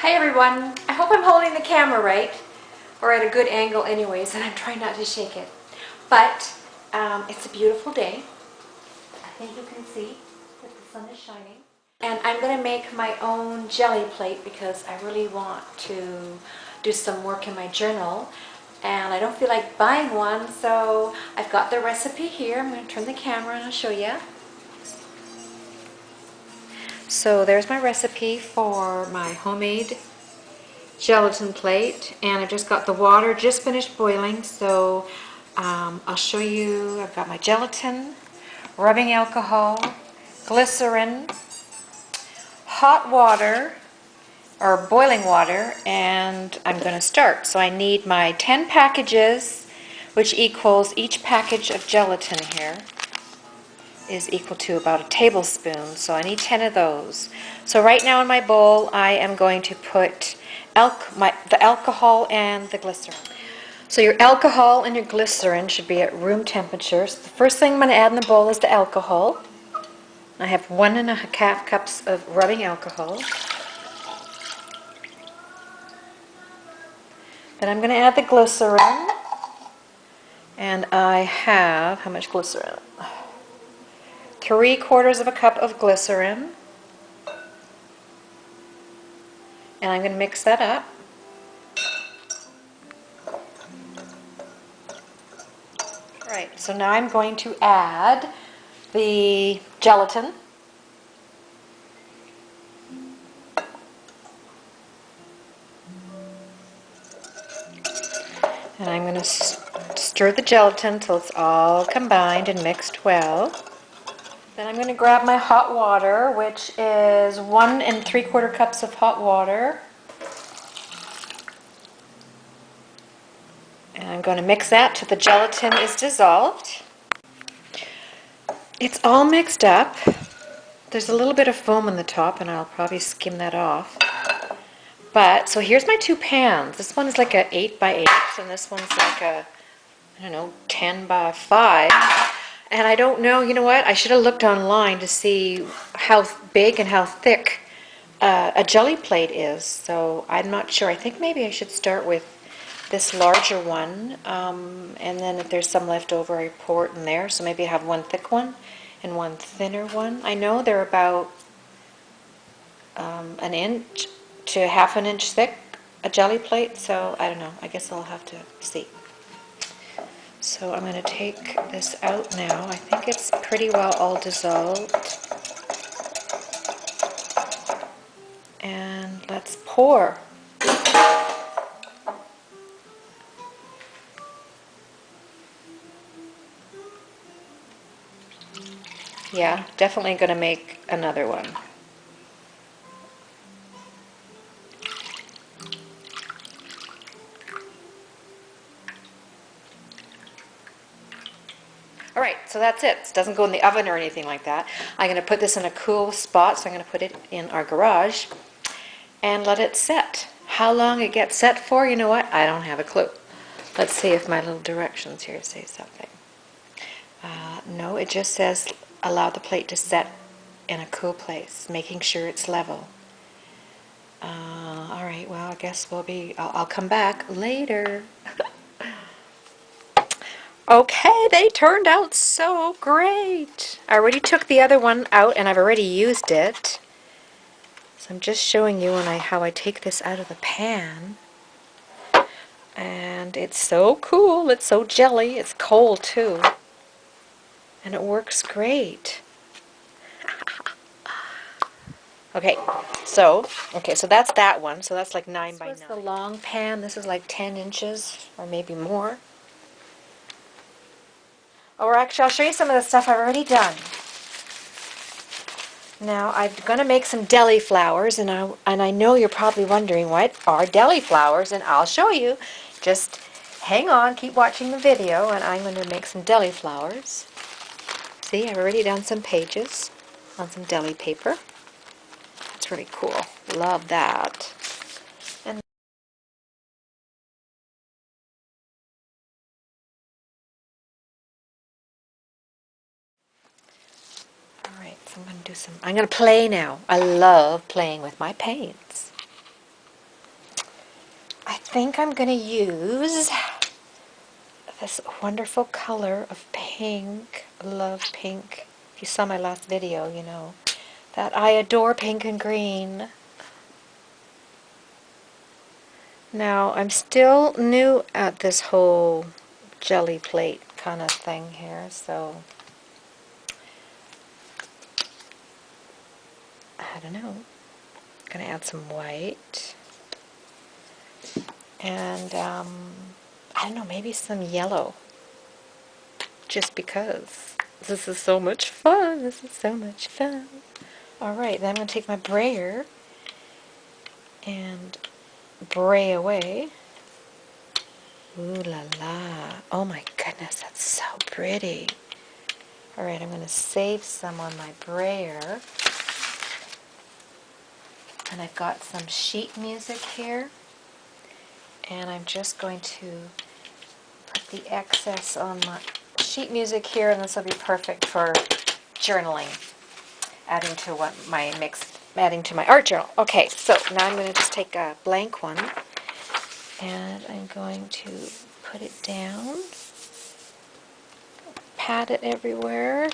Hi everyone, I hope I'm holding the camera right, or at a good angle anyways, and I'm trying not to shake it. But it's a beautiful day. I think you can see that the sun is shining. And I'm going to make my own jelly plate because I really want to do some work in my journal. And I don't feel like buying one, so I've got the recipe here. I'm going to turn the camera and I'll show you. So there's my recipe for my homemade gelatin plate, and I've just got the water just finished boiling, so I'll show you. I've got my gelatin, rubbing alcohol, glycerin, hot water or boiling water, and I'm going to start. So I need my 10 packages, which equals each package of gelatin here is equal to about a tablespoon, so I need 10 of those. So right now in my bowl I am going to put the alcohol and the glycerin. So your alcohol and your glycerin should be at room temperature. So the first thing I'm going to add in the bowl is the alcohol. I have 1.5 cups of rubbing alcohol. Then I'm going to add the glycerin, and I have, how much glycerin? 3/4 cup of glycerin. And I'm going to mix that up. Right, so now I'm going to add the gelatin. And I'm going to stir the gelatin till it's all combined and mixed well. Then I'm going to grab my hot water, which is 1 3/4 cups of hot water. And I'm going to mix that till the gelatin is dissolved. It's all mixed up. There's a little bit of foam on the top, and I'll probably skim that off. But, so here's my 2 pans. This one is like a 8 by 8, and this one's like a, I don't know, 10 by 5. And I don't know, you know what? I should have looked online to see how big and how thick a jelly plate is. So I'm not sure. I think maybe I should start with this larger one. And then if there's some left over, I pour it in there. So maybe I have one thick one and one thinner one. I know they're about 1 inch to 1/2 inch thick, a jelly plate. So I don't know. I guess I'll have to see. So I'm going to take this out now. I think it's pretty well all dissolved. And let's pour. Yeah, definitely going to make another one. Alright, so that's it. It doesn't go in the oven or anything like that. I'm going to put this in a cool spot, so I'm going to put it in our garage and let it set. How long it gets set for, you know what? I don't have a clue. Let's see if my little directions here say something. No, it just says allow the plate to set in a cool place, making sure it's level. Alright, well, I guess I'll come back later. Okay, they turned out so great. I already took the other one out and I've already used it. So I'm just showing you how I take this out of the pan. And it's so cool. It's so jelly. It's cold too. And it works great. Okay, so that's that one. So that's like 9 by 9. This was the long pan. This is like 10 inches or maybe more. Or actually, I'll show you some of the stuff I've already done. Now, I'm going to make some deli flowers, and I know you're probably wondering what are deli flowers, and I'll show you. Just hang on, keep watching the video, and I'm going to make some deli flowers. See, I've already done some pages on some deli paper. That's really cool. Love that. And alright, so I'm going to play now. I love playing with my paints. think I'm going to use this wonderful color of pink. I love pink. If you saw my last video, you know that I adore pink and green. Now, I'm still new at this whole jelly plate kind of thing here, so I don't know. I'm going to add some white. And, I don't know, maybe some yellow. Just because. This is so much fun. This is so much fun. Alright, then I'm going to take my brayer and bray away. Ooh la la. Oh my goodness, that's so pretty. Alright, I'm going to save some on my brayer. And I've got some sheet music here. And I'm just going to put the excess on my sheet music here, and this will be perfect for journaling. Adding to my art journal. Okay, so now I'm going to just take a blank one and I'm going to put it down, pat it everywhere,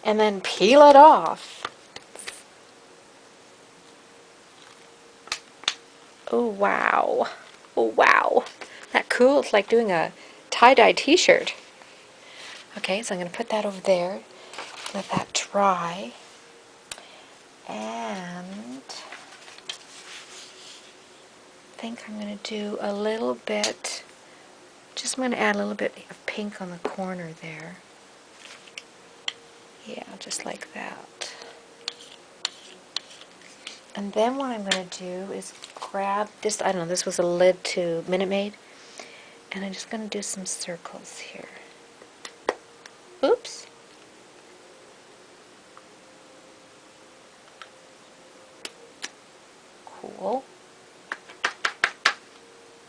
and then peel it off. Oh wow. Oh wow. Isn't that cool? It's like doing a tie-dye t-shirt. Okay, so I'm going to put that over there, let that dry, and I think I'm going to do a little bit, I'm going to add a little bit of pink on the corner there. Yeah, just like that. And then what I'm going to do is grab this, I don't know, this was a lid to Minute Maid, and I'm just going to do some circles here. Oops. Cool.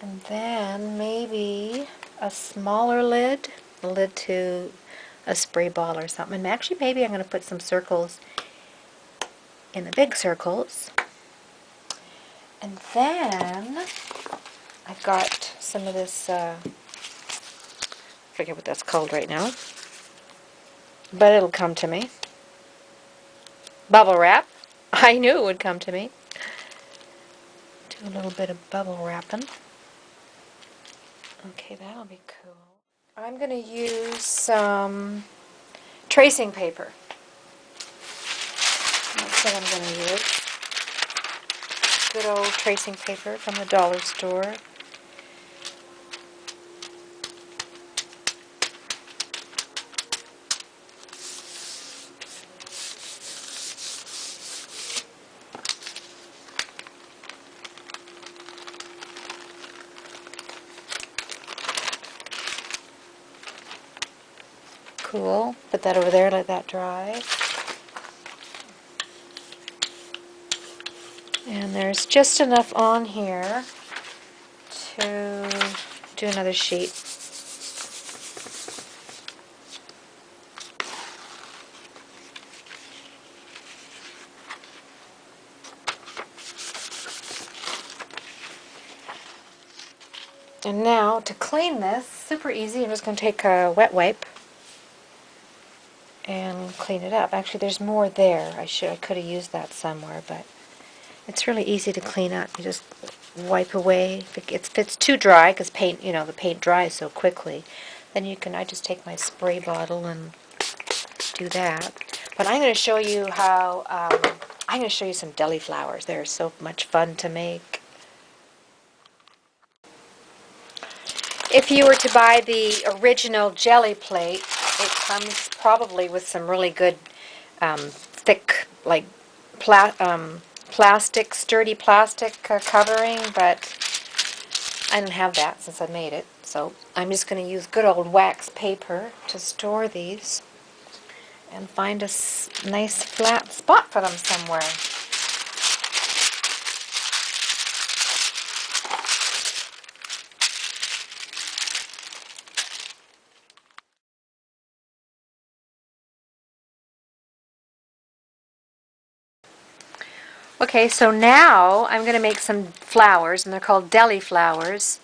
And then maybe a smaller lid, a lid to a spray ball or something. And actually maybe I'm going to put some circles in the big circles. And then I've got some of this, I forget what that's called right now, but it'll come to me. Bubble wrap. I knew it would come to me. Do a little bit of bubble wrapping. Okay, that'll be cool. I'm going to use some tracing paper. That's what I'm going to use. Good old tracing paper from the dollar store. Cool. Put that over there, let that dry. And there's just enough on here to do another sheet. And now to clean this, super easy, I'm just going to take a wet wipe and clean it up. Actually, there's more there. I could have used that somewhere, but it's really easy to clean up. You just wipe away. If it's too dry, because paint, you know, the paint dries so quickly, then I just take my spray bottle and do that. But I'm going to show you how, I'm going to show you some deli flowers. They're so much fun to make. If you were to buy the original jelly plate, it comes probably with some really good thick, like plastic, sturdy plastic covering, but I don't have that since I made it. So I'm just going to use good old wax paper to store these and find a nice flat spot for them somewhere. Okay, so now I'm going to make some flowers, and they're called Deli flowers.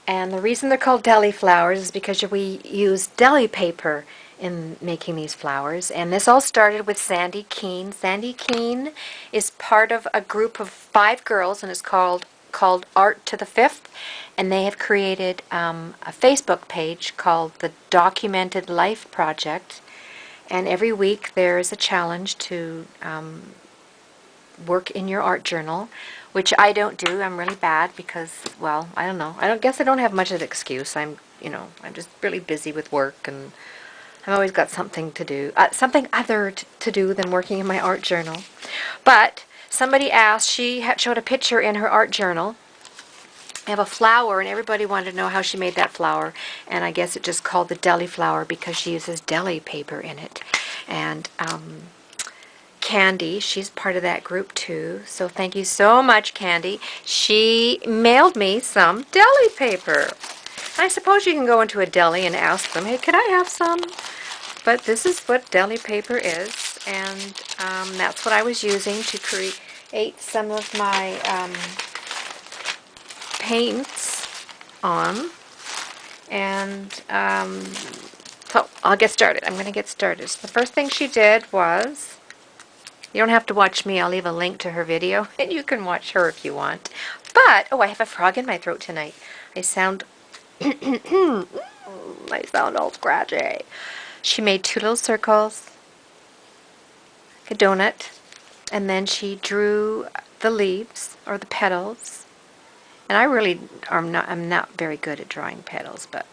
And the reason they're called Deli flowers is because we use deli paper in making these flowers. And this all started with Sandi Keene. Sandi Keene is part of a group of 5 girls, and it's called Art to the Fifth. And they have created a Facebook page called the Documented Life Project. And every week there is a challenge to work in your art journal, which I don't do. I'm really bad because, well, I don't know. I guess I don't have much of an excuse. I'm just really busy with work, and I've always got something to do, something other to do than working in my art journal. But somebody asked, she showed a picture in her art journal. I have a flower, and everybody wanted to know how she made that flower, and I guess it just called the deli flower because she uses deli paper in it. And Candy, she's part of that group too, so thank you so much, Candy. She mailed me some deli paper. I suppose you can go into a deli and ask them, hey, could I have some? But this is what deli paper is, and that's what I was using to create some of my paints on. And so I'll get started. I'm going to get started. So the first thing she did was, you don't have to watch me. I'll leave a link to her video, and you can watch her if you want. But, oh, I have a frog in my throat tonight. I sound, I sound all scratchy. She made 2 little circles, like a donut, and then she drew the leaves, or the petals. And I really I'm not very good at drawing petals, but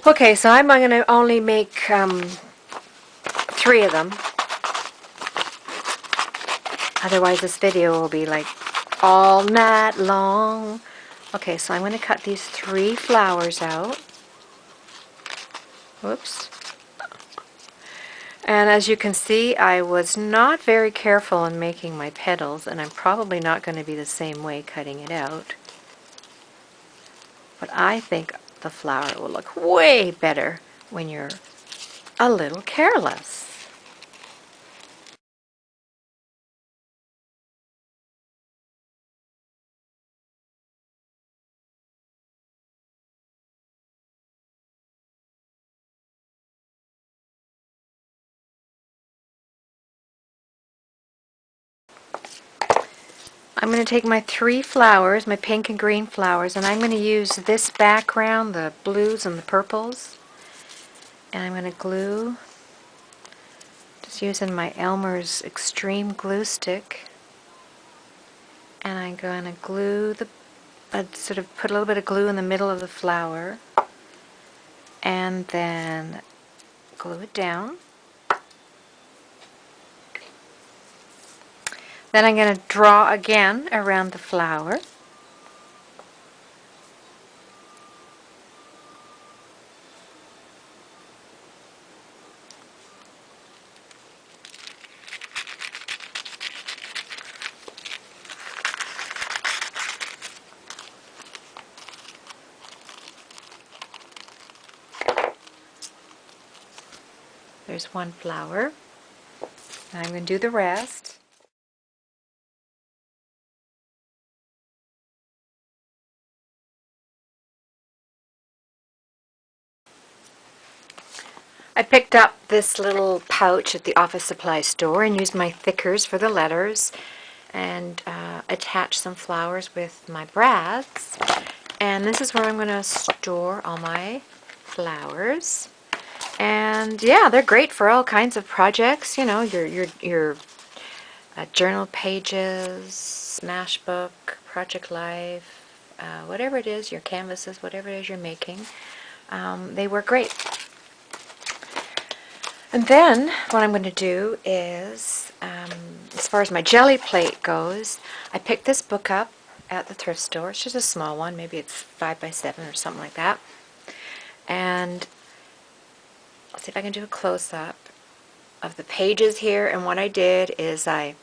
okay, so I'm going to only make 3 of them. Otherwise this video will be like all night long. Okay, so I'm going to cut these 3 flowers out. Whoops. And as you can see, I was not very careful in making my petals, and I'm probably not going to be the same way cutting it out. But I think the flower will look way better when you're a little careless. I'm going to take my 3 flowers, my pink and green flowers, and I'm going to use this background, the blues and the purples, and I'm going to glue, just using my Elmer's Extreme Glue Stick, and I'm going to glue sort of put a little bit of glue in the middle of the flower, and then glue it down. Then I'm going to draw again around the flower. There's 1 flower. Now I'm going to do the rest. I picked up this little pouch at the office supply store and used my thickers for the letters and attached some flowers with my brads. And this is where I'm going to store all my flowers. And yeah, they're great for all kinds of projects, you know, your journal pages, smash book, project life, whatever it is, your canvases, whatever it is you're making. They work great. And then what I'm going to do is, as far as my jelly plate goes, I picked this book up at the thrift store. It's just a small one. Maybe it's 5 by 7 or something like that. And let's see if I can do a close-up of the pages here. And what I did is I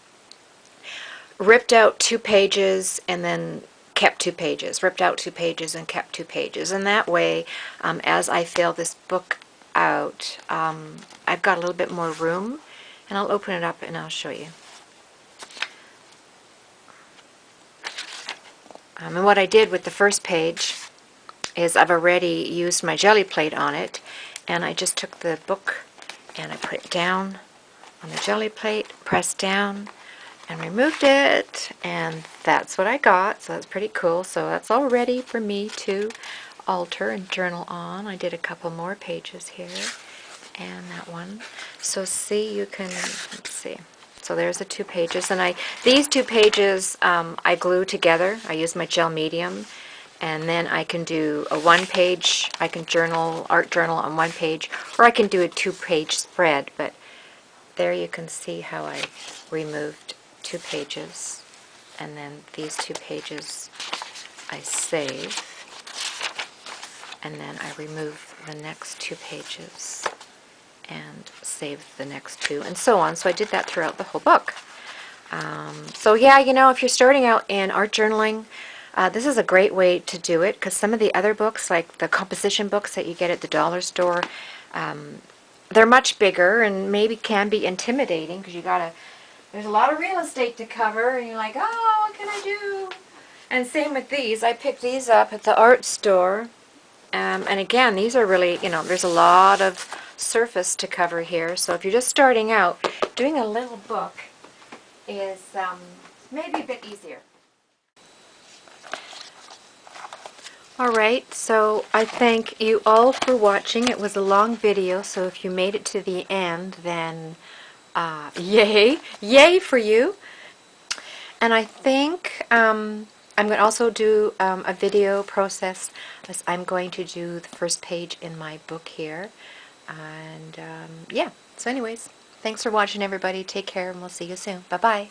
ripped out 2 pages and then kept 2 pages. Ripped out 2 pages and kept 2 pages. And that way, as I fill this book out, I've got a little bit more room. And I'll open it up and I'll show you. And what I did with the first page is I've already used my jelly plate on it, and I just took the book and I put it down on the jelly plate, pressed down, and removed it, and that's what I got. So that's pretty cool. So that's all ready for me to alter and journal on. I did a couple more pages here, and that one. So see, you can, let's see. So there's the 2 pages, and these 2 pages I glue together. I use my gel medium, and then I can do a 1-page, I can art journal on 1 page, or I can do a 2-page spread, but there you can see how I removed 2 pages, and then these 2 pages I save, and then I remove the next 2 pages and save the next 2, and so on. So I did that throughout the whole book. So yeah, you know, if you're starting out in art journaling, this is a great way to do it, because some of the other books, like the composition books that you get at the dollar store, they're much bigger and maybe can be intimidating, because there's a lot of real estate to cover, and you're like, oh, what can I do? And same with these. I picked these up at the art store. And again, these are really, you know, there's a lot of surface to cover here. So if you're just starting out, doing a little book is maybe a bit easier. Alright, so I thank you all for watching. It was a long video, so if you made it to the end, then yay! Yay for you! And I think I'm going to also do a video process, as I'm going to do the first page in my book here. And yeah, so anyways, thanks for watching, everybody. Take care, and we'll see you soon. Bye-bye.